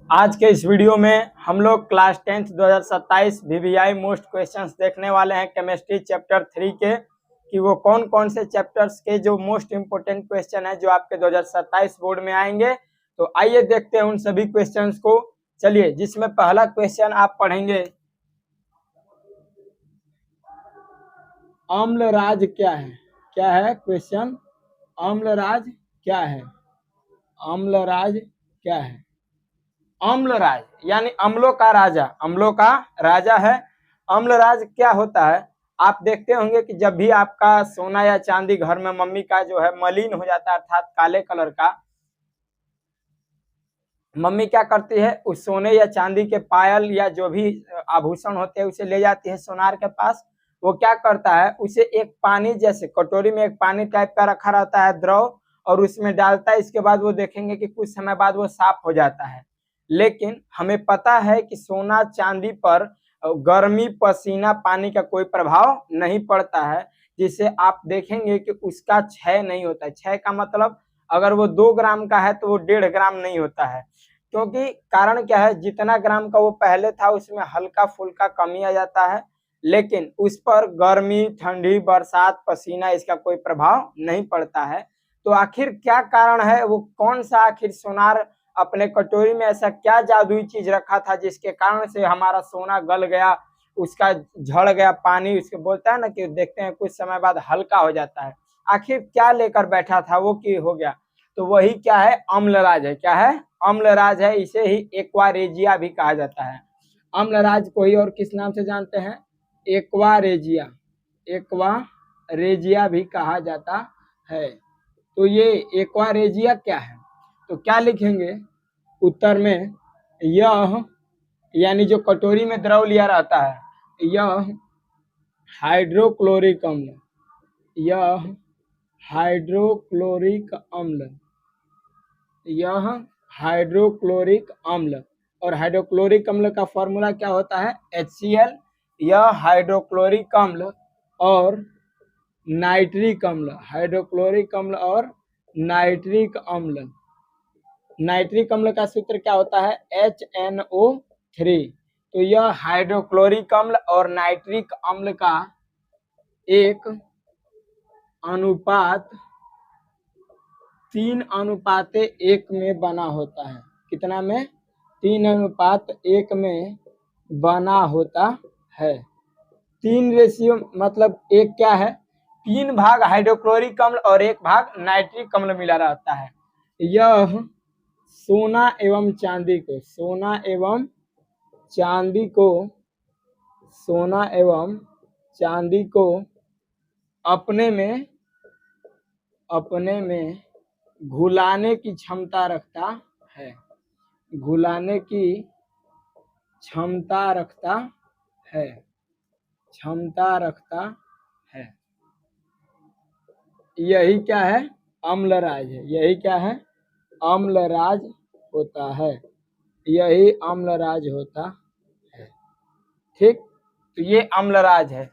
आज के इस वीडियो में हम लोग class 10th 2027 VVI most questions देखने वाले हैं केमिस्ट्री चैप्टर 3 के कि वो कौन कौन से चैप्टर्स के जो मोस्ट इम्पोर्टेंट क्वेश्चन है जो आपके 2027 बोर्ड में आएंगे। तो आइए देखते हैं उन सभी क्वेश्चंस को। चलिए, जिसमें पहला क्वेश्चन आप पढ़ेंगे, अम्लराज क्या है। क्या है क्वेश्चन? अम्लराज क्या है? अम्लराज क्या है? अम्लराज यानी अम्लों का राजा, अम्लों का राजा है। अम्लराज क्या होता है? आप देखते होंगे कि जब भी आपका सोना या चांदी घर में मम्मी का जो है मलिन हो जाता है अर्थात काले कलर का, मम्मी क्या करती है, उस सोने या चांदी के पायल या जो भी आभूषण होते हैं उसे ले जाती है सोनार के पास। वो क्या करता है, उसे एक पानी जैसे कटोरी में एक पानी टाइप का रखा रहता है द्रव, और उसमें डालता है। इसके बाद वो देखेंगे कि कुछ समय बाद वो साफ हो जाता है। लेकिन हमें पता है कि सोना चांदी पर गर्मी पसीना पानी का कोई प्रभाव नहीं पड़ता है, जिससे आप देखेंगे कि उसका क्षय नहीं होता है। क्षय का मतलब अगर वो 2 ग्राम का है तो वो 1.5 ग्राम नहीं होता है, क्योंकि कारण क्या है, जितना ग्राम का वो पहले था उसमें हल्का फुल्का कमी आ जाता है, लेकिन उस पर गर्मी ठंडी बरसात पसीना इसका कोई प्रभाव नहीं पड़ता है। तो आखिर क्या कारण है, वो कौन सा आखिर सोनार अपने कटोरी में ऐसा क्या जादुई चीज रखा था जिसके कारण से हमारा सोना गल गया, उसका झड़ गया पानी, उसके बोलता है ना कि देखते हैं कुछ समय बाद हल्का हो जाता है। आखिर क्या लेकर बैठा था वो कि हो गया? तो वही क्या है, अम्लराज है। क्या है? अम्लराज है। इसे ही एक्वारेजिया भी कहा जाता है। अम्लराज को ही और किस नाम से जानते हैं? एक्वारेजिया। एक्वारेजिया भी कहा जाता है। तो ये एक्वारेजिया क्या है? तो क्या लिखेंगे उत्तर में? यह यानी जो कटोरी में द्रव लिया रहता है, यह हाइड्रोक्लोरिक अम्ल, यह हाइड्रोक्लोरिक अम्ल, यह हाइड्रोक्लोरिक अम्ल। और हाइड्रोक्लोरिक अम्ल का फॉर्मूला क्या होता है? HCl। यह हाइड्रोक्लोरिक अम्ल और नाइट्रिक अम्ल, हाइड्रोक्लोरिक अम्ल और नाइट्रिक अम्ल। नाइट्रिक अम्ल का सूत्र क्या होता है? HNO3। तो यह हाइड्रोक्लोरिक अम्ल और नाइट्रिक अम्ल का एक अनुपात 3:1 में बना होता है। कितना में? 3:1 में बना होता है। 3 मतलब एक क्या है, 3 भाग हाइड्रोक्लोरिक अम्ल और 1 भाग नाइट्रिक अम्ल मिला रहता है। यह सोना एवं चांदी को, सोना एवं चांदी को, सोना एवं चांदी को अपने में घुलाने की क्षमता रखता है, घुलाने की क्षमता रखता है, क्षमता रखता है। यही क्या है? अम्लराज है। यही क्या है? अम्लराज होता है। यही अम्लराज होता है। ठीक, तो ये अम्लराज है।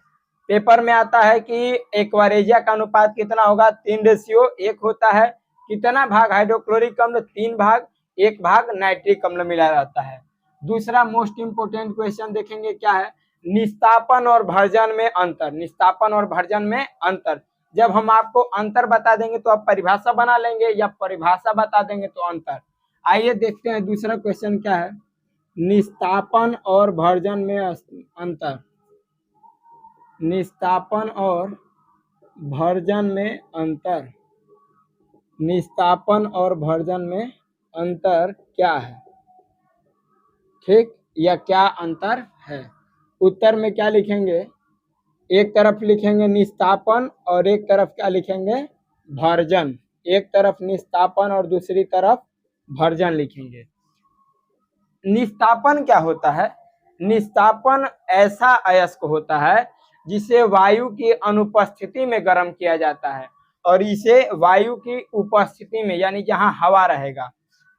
पेपर में आता है कि एक्वारेजिया का अनुपात कितना होगा? 3:1 होता है। कितना भाग हाइड्रोक्लोरिक अम्ल? 3 भाग, 1 भाग नाइट्रिक अम्ल मिला रहता है। दूसरा मोस्ट इंपोर्टेंट क्वेश्चन देखेंगे, क्या है? निस्तापन और भर्जन में अंतर। निस्तापन और भर्जन में अंतर। जब हम आपको अंतर बता देंगे तो आप परिभाषा बना लेंगे, या परिभाषा बता देंगे तो अंतर। आइए देखते हैं दूसरा क्वेश्चन क्या है। निस्तापन और भर्जन में अंतर। निस्तापन और भर्जन में अंतर। निस्तापन और भर्जन में अंतर क्या है? ठीक, या क्या अंतर है? उत्तर में क्या लिखेंगे? एक तरफ लिखेंगे निस्तापन और एक तरफ क्या लिखेंगे? भर्जन। एक तरफ निस्तापन और दूसरी तरफ भर्जन लिखेंगे। निस्तापन क्या होता है? निस्तापन ऐसा अयस्क होता है जिसे वायु की अनुपस्थिति में गर्म किया जाता है, और इसे वायु की उपस्थिति में यानी जहां हवा रहेगा,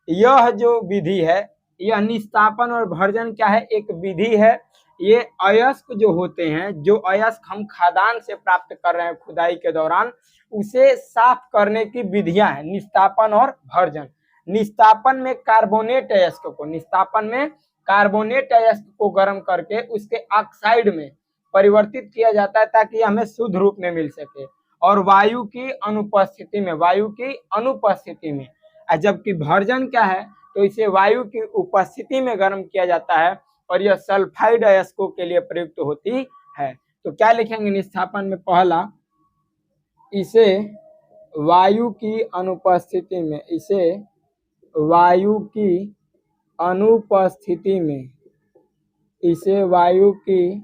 यह जो विधि है, यह निस्तापन और भर्जन क्या है? एक विधि है। ये अयस्क जो होते हैं, जो अयस्क हम खदान से प्राप्त कर रहे हैं खुदाई के दौरान, उसे साफ करने की विधियां हैं निस्तापन और भर्जन। निस्तापन में कार्बोनेट अयस्क को, निस्तापन में कार्बोनेट अयस्क को गर्म करके उसके ऑक्साइड में परिवर्तित किया जाता है ताकि हमें शुद्ध रूप में मिल सके, और वायु की अनुपस्थिति में, वायु की अनुपस्थिति में। जबकि भर्जन क्या है, तो इसे वायु की उपस्थिति में गर्म किया जाता है और यह सल्फाइड अयस्कों के लिए प्रयुक्त होती है। तो क्या लिखेंगे निस्तापन में? पहला, इसे वायु की अनुपस्थिति में, इसे वायु की अनुपस्थिति में, इसे वायु की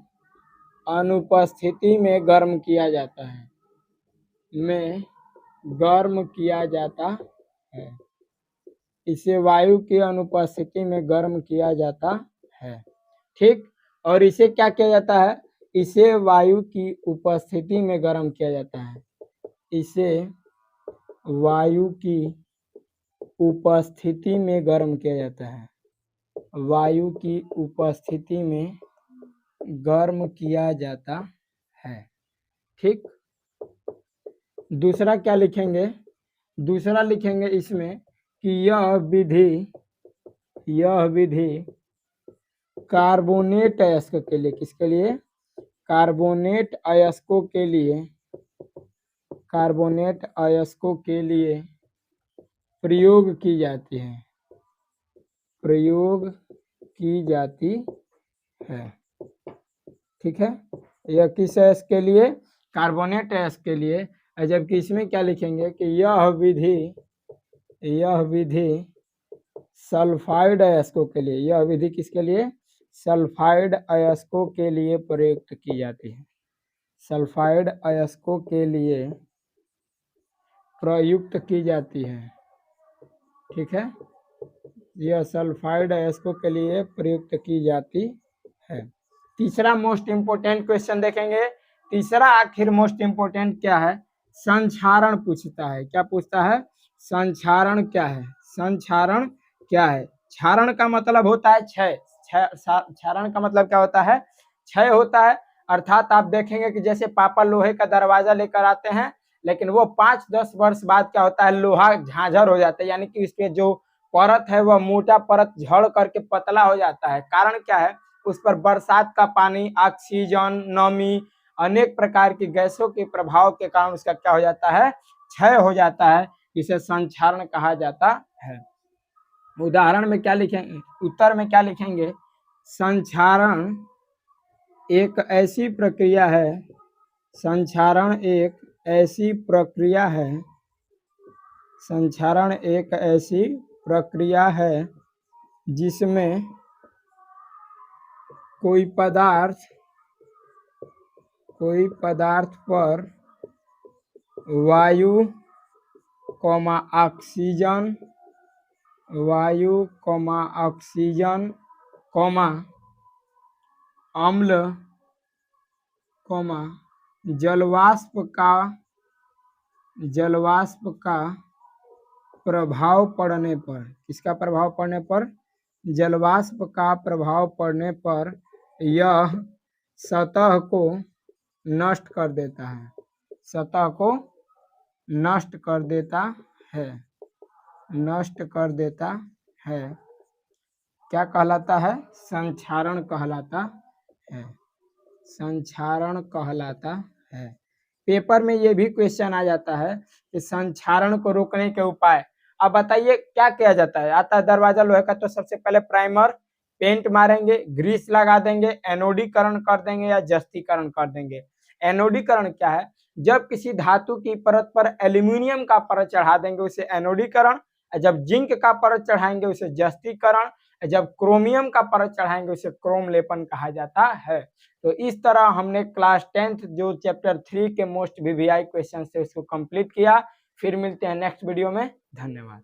अनुपस्थिति में गर्म किया जाता है, में गर्म किया जाता है, इसे वायु की अनुपस्थिति में गर्म किया जाता है। ठीक, और इसे क्या किया जाता है? इसे वायु की उपस्थिति में गर्म किया जाता है, इसे वायु की उपस्थिति में गर्म किया जाता है, वायु की उपस्थिति में गर्म किया जाता है। ठीक, दूसरा क्या लिखेंगे? दूसरा लिखेंगे इसमें कि यह विधि कार्बोनेट अयस्क के लिए, किसके लिए? कार्बोनेट अयस्कों के लिए, कार्बोनेट अयस्कों के लिए प्रयोग की जाती है, प्रयोग की जाती है। ठीक है, यह किस अयस्क के लिए? कार्बोनेट अयस्क के लिए। जबकि इसमें क्या लिखेंगे कि यह विधि सल्फाइड अयस्कों के लिए, यह विधि किसके लिए? सल्फाइड अयस्कों के लिए प्रयुक्त की जाती है, सल्फाइड अयस्कों के लिए प्रयुक्त की जाती है। ठीक है, यह सल्फाइड अयस्कों के लिए प्रयुक्त की जाती है। तीसरा मोस्ट इम्पोर्टेंट क्वेश्चन देखेंगे। तीसरा आखिर मोस्ट इम्पोर्टेंट क्या है? संक्षारण पूछता है। क्या पूछता है? संक्षारण क्या है? संक्षारण क्या है? क्षारण का मतलब होता है क्षय, क्षारण का मतलब क्या होता है? क्षय होता है। अर्थात आप देखेंगे कि जैसे पापा लोहे का दरवाजा लेकर आते हैं, लेकिन वो 5-10 वर्ष बाद क्या होता है? लोहा झांझर हो जाता है, यानी कि इस पे जो परत है वह मोटा परत झड़ करके पतला हो जाता है। कारण क्या है? उस पर बरसात का पानी, ऑक्सीजन, नमी, अनेक प्रकार की गैसों के प्रभाव के कारण उसका क्या हो जाता है? क्षय हो जाता है। इसे संक्षारण कहा जाता है। उदाहरण में क्या लिखेंगे? उत्तर में क्या लिखेंगे? संक्षारण एक ऐसी प्रक्रिया है, संक्षारण एक ऐसी प्रक्रिया है, संक्षारण एक ऐसी प्रक्रिया है जिसमें कोई पदार्थ पर वायु ऑक्सीजन, अम्ल, जलवाष्प का प्रभाव पड़ने पर, किसका प्रभाव पड़ने पर? जलवाष्प का प्रभाव पड़ने पर यह सतह को नष्ट कर देता है, सतह को नष्ट कर देता है, नष्ट कर देता है। क्या कहलाता है? संक्षारण कहलाता है, संक्षारण कहलाता है। पेपर में ये भी क्वेश्चन आ जाता है कि संक्षारण को रोकने के उपाय। अब बताइए क्या किया जाता है? आता है दरवाजा लोहे का, तो सबसे पहले प्राइमर, पेंट मारेंगे, ग्रीस लगा देंगे, एनोडीकरण कर देंगे या जस्तीकरण कर देंगे। एनोडीकरण क्या है? जब किसी धातु की परत पर एल्यूमिनियम का परत चढ़ा देंगे उसे एनोडीकरण, जब जिंक का परत चढ़ाएंगे उसे जस्तीकरण, जब क्रोमियम का परत चढ़ाएंगे उसे क्रोम लेपन कहा जाता है। तो इस तरह हमने क्लास 10th जो चैप्टर 3 के मोस्ट वीवीआई क्वेश्चन थे उसको कंप्लीट किया। फिर मिलते हैं नेक्स्ट वीडियो में। धन्यवाद।